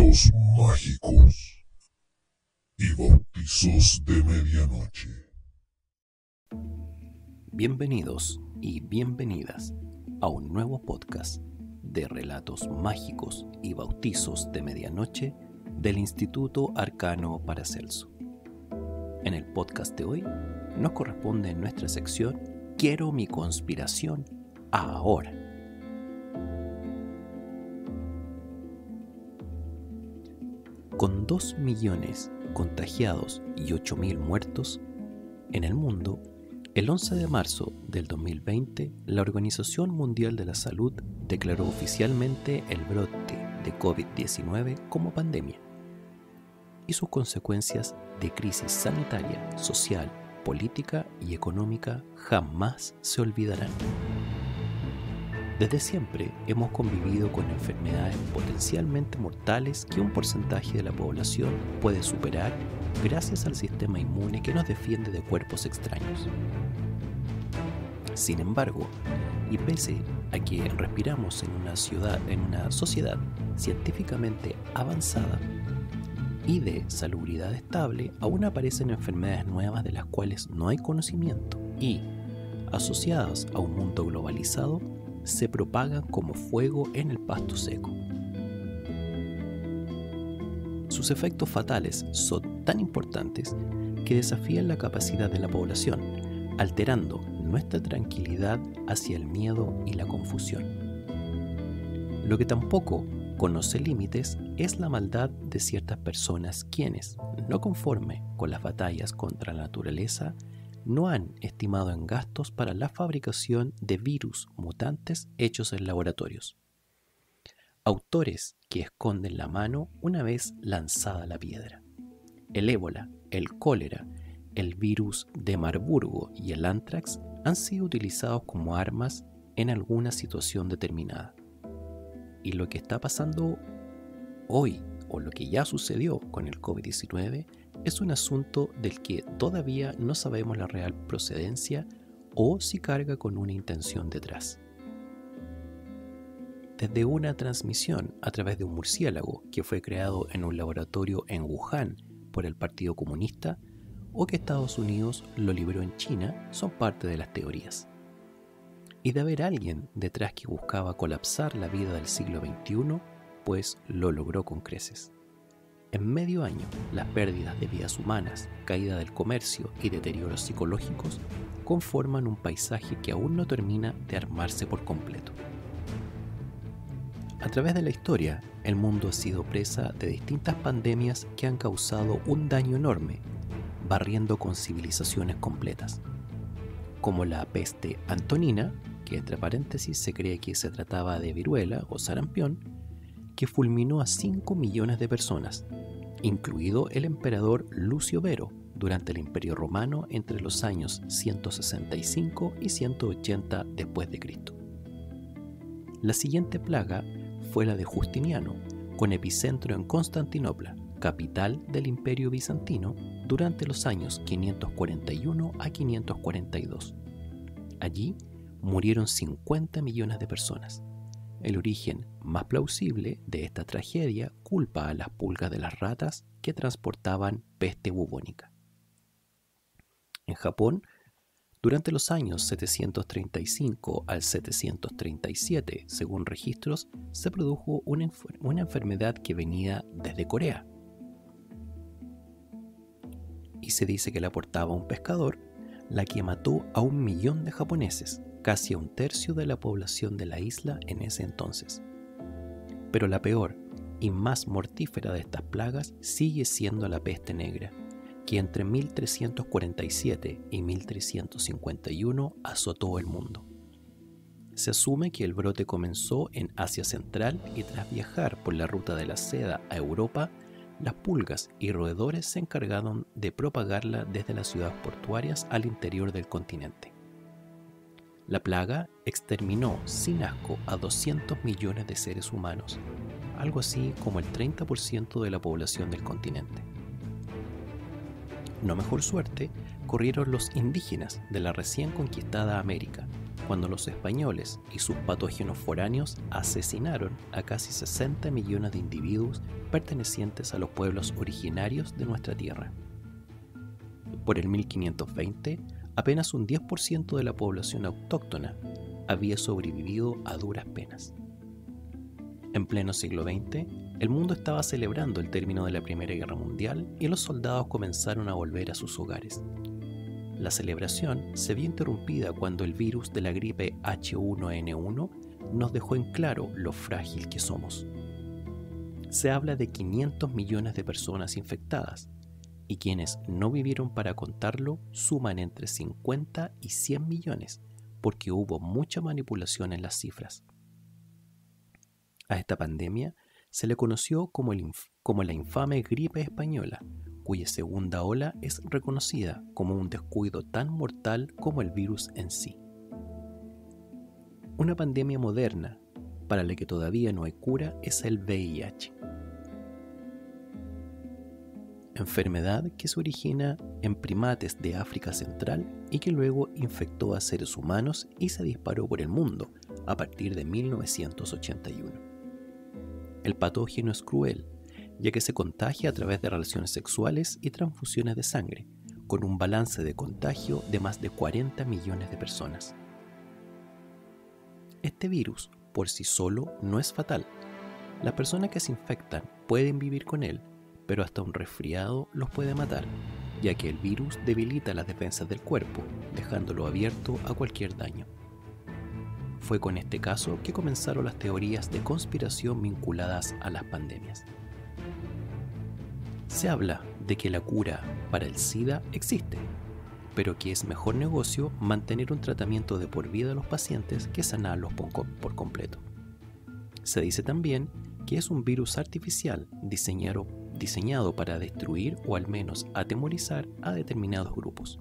Relatos mágicos y bautizos de medianoche. Bienvenidos y bienvenidas a un nuevo podcast de Relatos mágicos y bautizos de medianoche del Instituto Arcano Paracelso. En el podcast de hoy nos corresponde nuestra sección Quiero mi conspiración ahora. Con 2 millones contagiados y 8.000 muertos en el mundo, el 11 de marzo del 2020, la Organización Mundial de la Salud declaró oficialmente el brote de COVID-19 como pandemia y sus consecuencias de crisis sanitaria, social, política y económica jamás se olvidarán. Desde siempre hemos convivido con enfermedades potencialmente mortales que un porcentaje de la población puede superar gracias al sistema inmune que nos defiende de cuerpos extraños. Sin embargo, y pese a que respiramos en una sociedad científicamente avanzada y de salubridad estable, aún aparecen enfermedades nuevas de las cuales no hay conocimiento y, asociadas a un mundo globalizado, se propagan como fuego en el pasto seco. Sus efectos fatales son tan importantes que desafían la capacidad de la población, alterando nuestra tranquilidad hacia el miedo y la confusión. Lo que tampoco conoce límites es la maldad de ciertas personas quienes, no conforme con las batallas contra la naturaleza, no han estimado en gastos para la fabricación de virus mutantes hechos en laboratorios. Autores que esconden la mano una vez lanzada la piedra. El ébola, el cólera, el virus de Marburgo y el anthrax han sido utilizados como armas en alguna situación determinada. Y lo que está pasando hoy, o lo que ya sucedió con el COVID-19, es un asunto del que todavía no sabemos la real procedencia o si carga con una intención detrás. Desde una transmisión a través de un murciélago que fue creado en un laboratorio en Wuhan por el Partido Comunista o que Estados Unidos lo libró en China son parte de las teorías. Y de haber alguien detrás que buscaba colapsar la vida del siglo XXI, pues lo logró con creces. En medio año, las pérdidas de vidas humanas, caída del comercio y deterioros psicológicos conforman un paisaje que aún no termina de armarse por completo. A través de la historia, el mundo ha sido presa de distintas pandemias que han causado un daño enorme, barriendo con civilizaciones completas, como la peste antonina, que entre paréntesis se cree que se trataba de viruela o sarampión, que fulminó a 5 millones de personas, incluido el emperador Lucio Vero durante el Imperio Romano entre los años 165 y 180 después de Cristo. La siguiente plaga fue la de Justiniano, con epicentro en Constantinopla, capital del Imperio Bizantino, durante los años 541 a 542. Allí murieron 50 millones de personas. El origen más plausible de esta tragedia culpa a las pulgas de las ratas que transportaban peste bubónica. En Japón, durante los años 735 al 737, según registros, se produjo una enfermedad que venía desde Corea. Y se dice que la portaba un pescador, la que mató a 1 millón de japoneses, casi a 1/3 de la población de la isla en ese entonces. Pero la peor y más mortífera de estas plagas sigue siendo la peste negra, que entre 1347 y 1351 azotó el mundo. Se asume que el brote comenzó en Asia Central y tras viajar por la ruta de la seda a Europa, las pulgas y roedores se encargaron de propagarla desde las ciudades portuarias al interior del continente. La plaga exterminó sin asco a 200 millones de seres humanos, algo así como el 30% de la población del continente. No mejor suerte corrieron los indígenas de la recién conquistada América, cuando los españoles y sus patógenos foráneos asesinaron a casi 60 millones de individuos pertenecientes a los pueblos originarios de nuestra tierra. Por el 1520, apenas un 10% de la población autóctona había sobrevivido a duras penas. En pleno siglo XX, el mundo estaba celebrando el término de la Primera Guerra Mundial y los soldados comenzaron a volver a sus hogares. La celebración se vio interrumpida cuando el virus de la gripe H1N1 nos dejó en claro lo frágil que somos. Se habla de 500 millones de personas infectadas, y quienes no vivieron para contarlo suman entre 50 y 100 millones, porque hubo mucha manipulación en las cifras. A esta pandemia se le conoció como la infame gripe española, cuya segunda ola es reconocida como un descuido tan mortal como el virus en sí. Una pandemia moderna, para la que todavía no hay cura, es el VIH. Enfermedad que se origina en primates de África Central y que luego infectó a seres humanos y se disparó por el mundo a partir de 1981. El patógeno es cruel, ya que se contagia a través de relaciones sexuales y transfusiones de sangre, con un balance de contagio de más de 40 millones de personas. Este virus, por sí solo, no es fatal. Las personas que se infectan pueden vivir con él, pero hasta un resfriado los puede matar, ya que el virus debilita las defensas del cuerpo, dejándolo abierto a cualquier daño. Fue con este caso que comenzaron las teorías de conspiración vinculadas a las pandemias. Se habla de que la cura para el SIDA existe, pero que es mejor negocio mantener un tratamiento de por vida a los pacientes que sanarlos por completo. Se dice también que es un virus artificial diseñado para destruir o al menos atemorizar a determinados grupos.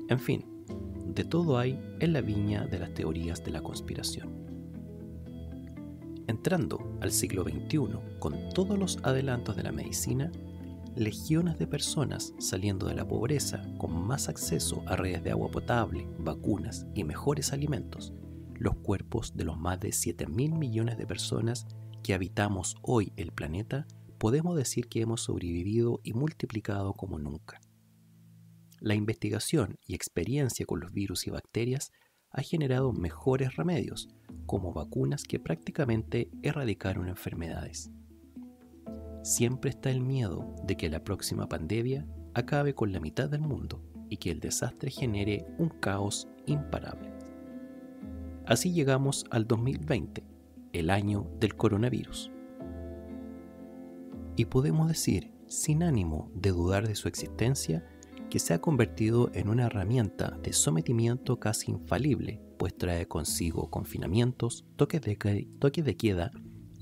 En fin, de todo hay en la viña de las teorías de la conspiración. Entrando al siglo XXI, con todos los adelantos de la medicina, legiones de personas saliendo de la pobreza con más acceso a redes de agua potable, vacunas y mejores alimentos, los cuerpos de los más de 7.000 millones de personas que habitamos hoy el planeta, podemos decir que hemos sobrevivido y multiplicado como nunca. La investigación y experiencia con los virus y bacterias ha generado mejores remedios, como vacunas que prácticamente erradicaron enfermedades. Siempre está el miedo de que la próxima pandemia acabe con la mitad del mundo y que el desastre genere un caos imparable. Así llegamos al 2020, el año del coronavirus. Y podemos decir, sin ánimo de dudar de su existencia, que se ha convertido en una herramienta de sometimiento casi infalible, pues trae consigo confinamientos, toques de queda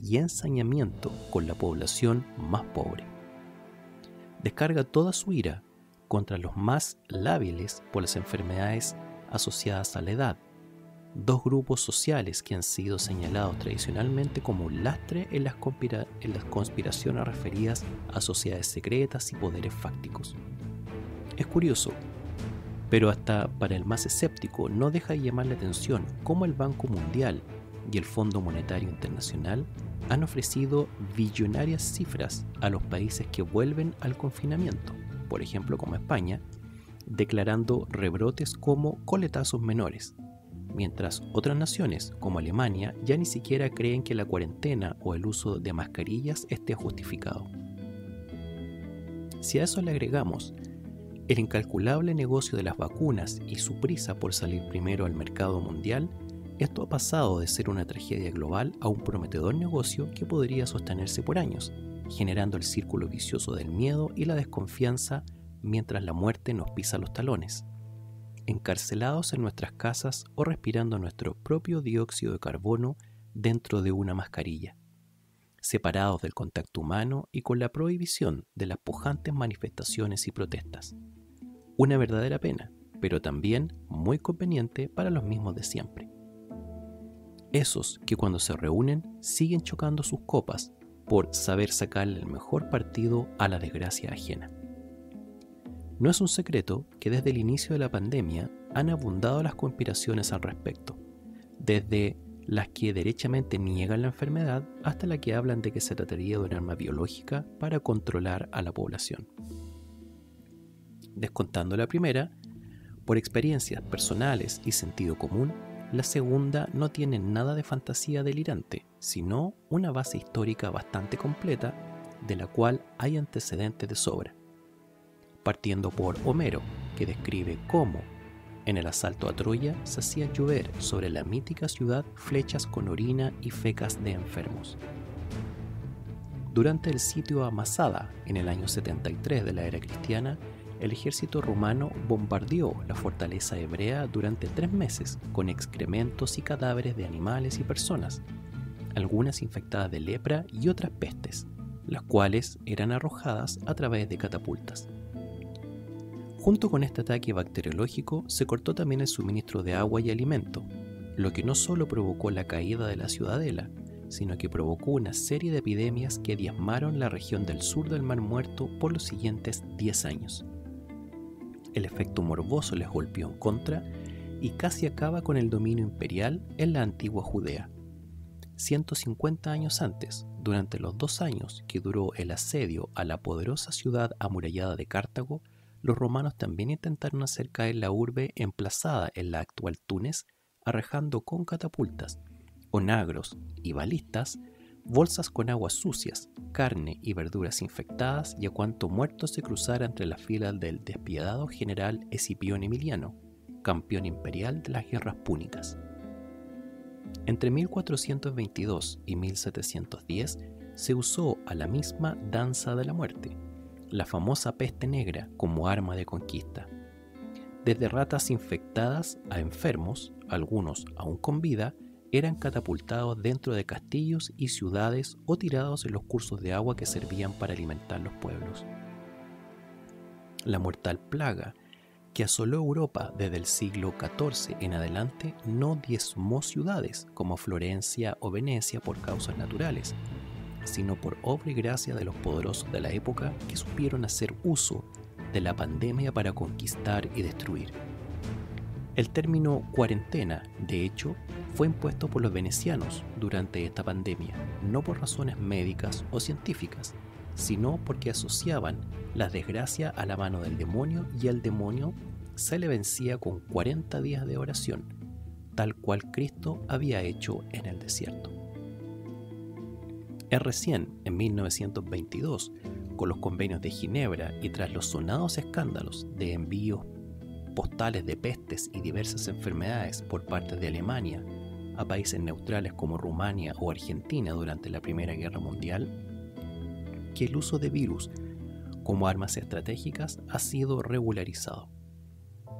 y ensañamiento con la población más pobre. Descarga toda su ira contra los más lábiles por las enfermedades asociadas a la edad, dos grupos sociales que han sido señalados tradicionalmente como un lastre en las conspiraciones referidas a sociedades secretas y poderes fácticos. Es curioso, pero hasta para el más escéptico no deja de llamar la atención cómo el Banco Mundial y el Fondo Monetario Internacional han ofrecido billonarias cifras a los países que vuelven al confinamiento, por ejemplo como España, declarando rebrotes como coletazos menores, mientras otras naciones como Alemania ya ni siquiera creen que la cuarentena o el uso de mascarillas esté justificado. Si a eso le agregamos el incalculable negocio de las vacunas y su prisa por salir primero al mercado mundial, esto ha pasado de ser una tragedia global a un prometedor negocio que podría sostenerse por años, generando el círculo vicioso del miedo y la desconfianza mientras la muerte nos pisa los talones, encarcelados en nuestras casas o respirando nuestro propio dióxido de carbono dentro de una mascarilla, separados del contacto humano y con la prohibición de las pujantes manifestaciones y protestas. Una verdadera pena, pero también muy conveniente para los mismos de siempre. Esos que cuando se reúnen siguen chocando sus copas por saber sacarle el mejor partido a la desgracia ajena. No es un secreto que desde el inicio de la pandemia han abundado las conspiraciones al respecto, desde las que derechamente niegan la enfermedad hasta las que hablan de que se trataría de un arma biológica para controlar a la población. Descontando la primera, por experiencias personales y sentido común, la segunda no tiene nada de fantasía delirante, sino una base histórica bastante completa, de la cual hay antecedentes de sobra. Partiendo por Homero, que describe cómo, en el asalto a Troya, se hacía llover sobre la mítica ciudad flechas con orina y fecas de enfermos. Durante el sitio a Masada, en el año 73 de la era cristiana, el ejército romano bombardeó la fortaleza hebrea durante 3 meses con excrementos y cadáveres de animales y personas, algunas infectadas de lepra y otras pestes, las cuales eran arrojadas a través de catapultas. Junto con este ataque bacteriológico se cortó también el suministro de agua y alimento, lo que no solo provocó la caída de la ciudadela, sino que provocó una serie de epidemias que diezmaron la región del sur del Mar Muerto por los siguientes 10 años. El efecto morboso les golpeó en contra y casi acaba con el dominio imperial en la antigua Judea. 150 años antes, durante los 2 años que duró el asedio a la poderosa ciudad amurallada de Cartago, los romanos también intentaron hacer caer la urbe emplazada en la actual Túnez, arrojando con catapultas, onagros y balistas bolsas con aguas sucias, carne y verduras infectadas y a cuanto muerto se cruzara entre las filas del despiadado general Escipión Emiliano, campeón imperial de las guerras púnicas. Entre 1422 y 1710 se usó a la misma danza de la muerte, la famosa peste negra, como arma de conquista. Desde ratas infectadas a enfermos, algunos aún con vida, eran catapultados dentro de castillos y ciudades o tirados en los cursos de agua que servían para alimentar los pueblos. La mortal plaga que asoló Europa desde el siglo XIV en adelante no diezmó ciudades como Florencia o Venecia por causas naturales, sino por obra y gracia de los poderosos de la época que supieron hacer uso de la pandemia para conquistar y destruir. El término cuarentena, de hecho, fue impuesto por los venecianos durante esta pandemia, no por razones médicas o científicas, sino porque asociaban la desgracia a la mano del demonio y al demonio se le vencía con 40 días de oración, tal cual Cristo había hecho en el desierto. Es recién, en 1922, con los convenios de Ginebra y tras los sonados escándalos de envíos postales de pestes y diversas enfermedades por parte de Alemania a países neutrales como Rumania o Argentina durante la Primera Guerra Mundial, que el uso de virus como armas estratégicas ha sido regularizado.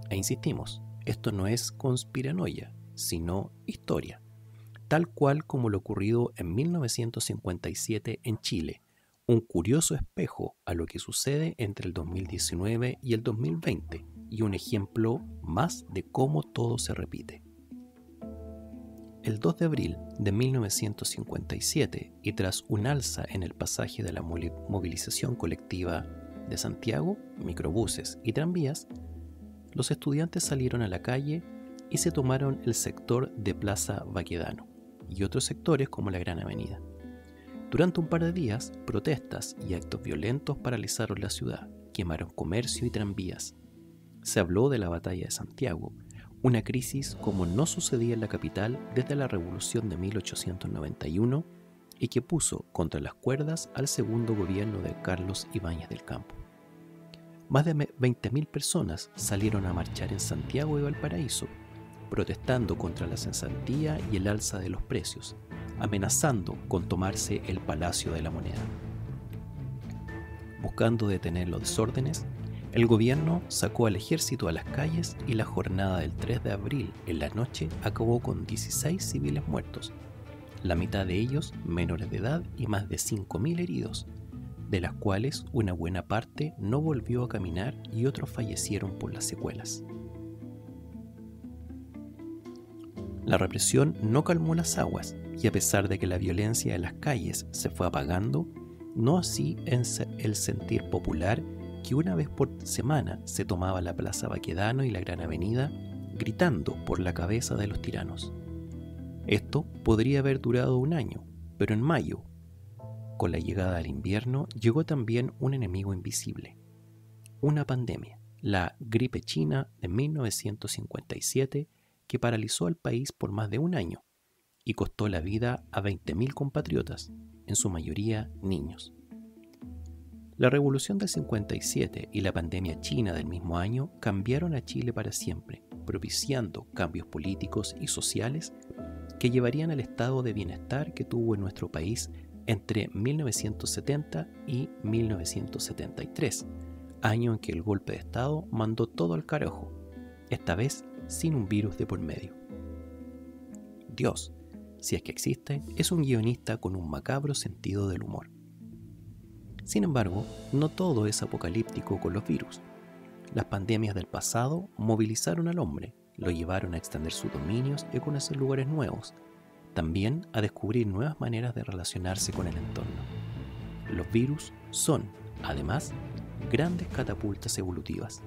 E insistimos, esto no es conspiranoia, sino historia, tal cual como lo ocurrido en 1957 en Chile, un curioso espejo a lo que sucede entre el 2019 y el 2020, y un ejemplo más de cómo todo se repite. El 2 de abril de 1957, y tras un alza en el pasaje de la movilización colectiva de Santiago, microbuses y tranvías, los estudiantes salieron a la calle y se tomaron el sector de Plaza Baquedano y otros sectores como la Gran Avenida. Durante un par de días, protestas y actos violentos paralizaron la ciudad, quemaron comercio y tranvías. Se habló de la batalla de Santiago, una crisis como no sucedía en la capital desde la Revolución de 1891 y que puso contra las cuerdas al segundo gobierno de Carlos Ibáñez del Campo. Más de 20.000 personas salieron a marchar en Santiago y Valparaíso, protestando contra la cesantía y el alza de los precios, amenazando con tomarse el Palacio de la Moneda. Buscando detener los desórdenes, el gobierno sacó al ejército a las calles y la jornada del 3 de abril en la noche acabó con 16 civiles muertos, la mitad de ellos menores de edad y más de 5.000 heridos, de las cuales una buena parte no volvió a caminar y otros fallecieron por las secuelas. La represión no calmó las aguas y a pesar de que la violencia en las calles se fue apagando, no así en el sentir popular que una vez por semana se tomaba la Plaza Baquedano y la Gran Avenida, gritando por la cabeza de los tiranos. Esto podría haber durado un año, pero en mayo, con la llegada del invierno, llegó también un enemigo invisible, una pandemia, la gripe china de 1957, que paralizó al país por más de un año y costó la vida a 20.000 compatriotas, en su mayoría niños. La revolución del 57 y la pandemia china del mismo año cambiaron a Chile para siempre, propiciando cambios políticos y sociales que llevarían al estado de bienestar que tuvo en nuestro país entre 1970 y 1973, año en que el golpe de estado mandó todo al carajo, esta vez sin un virus de por medio. Dios, si es que existe, es un guionista con un macabro sentido del humor. Sin embargo, no todo es apocalíptico con los virus. Las pandemias del pasado movilizaron al hombre, lo llevaron a extender sus dominios y a conocer lugares nuevos, también a descubrir nuevas maneras de relacionarse con el entorno. Los virus son, además, grandes catapultas evolutivas.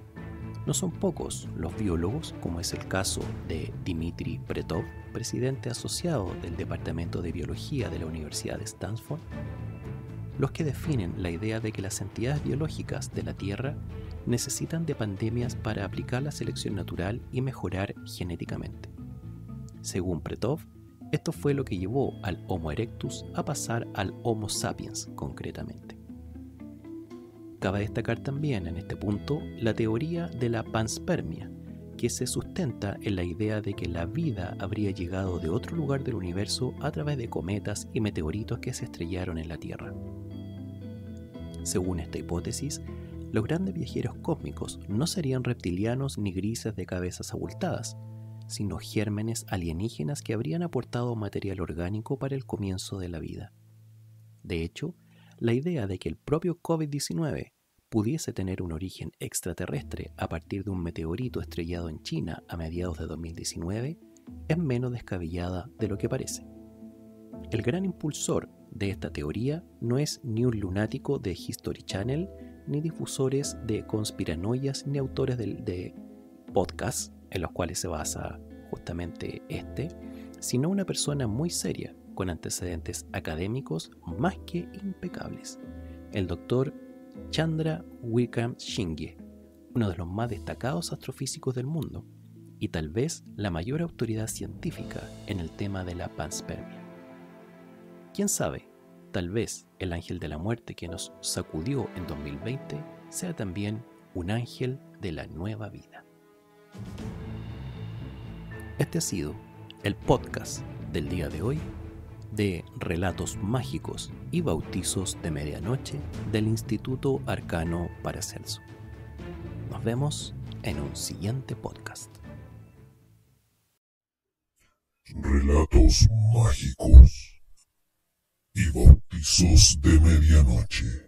No son pocos los biólogos, como es el caso de Dmitry Pretov, presidente asociado del Departamento de Biología de la Universidad de Stanford, los que definen la idea de que las entidades biológicas de la Tierra necesitan de pandemias para aplicar la selección natural y mejorar genéticamente. Según Pretov, esto fue lo que llevó al Homo erectus a pasar al Homo sapiens concretamente. Cabe destacar también en este punto la teoría de la panspermia, que se sustenta en la idea de que la vida habría llegado de otro lugar del universo a través de cometas y meteoritos que se estrellaron en la Tierra. Según esta hipótesis, los grandes viajeros cósmicos no serían reptilianos ni grises de cabezas abultadas, sino gérmenes alienígenas que habrían aportado material orgánico para el comienzo de la vida. De hecho, la idea de que el propio COVID-19 pudiese tener un origen extraterrestre a partir de un meteorito estrellado en China a mediados de 2019 es menos descabellada de lo que parece. El gran impulsor de esta teoría no es ni un lunático de History Channel, ni difusores de conspiranoias, ni autores de podcasts en los cuales se basa justamente sino una persona muy seria, con antecedentes académicos más que impecables, el doctor Chandra Wickramasinghe, uno de los más destacados astrofísicos del mundo, y tal vez la mayor autoridad científica en el tema de la panspermia. ¿Quién sabe? Tal vez el ángel de la muerte que nos sacudió en 2020 sea también un ángel de la nueva vida. Este ha sido el podcast del día de hoy de Relatos Mágicos y Bautizos de Medianoche del Instituto Arcano Paracelso. Nos vemos en un siguiente podcast. Relatos Mágicos y Bautizos de Medianoche.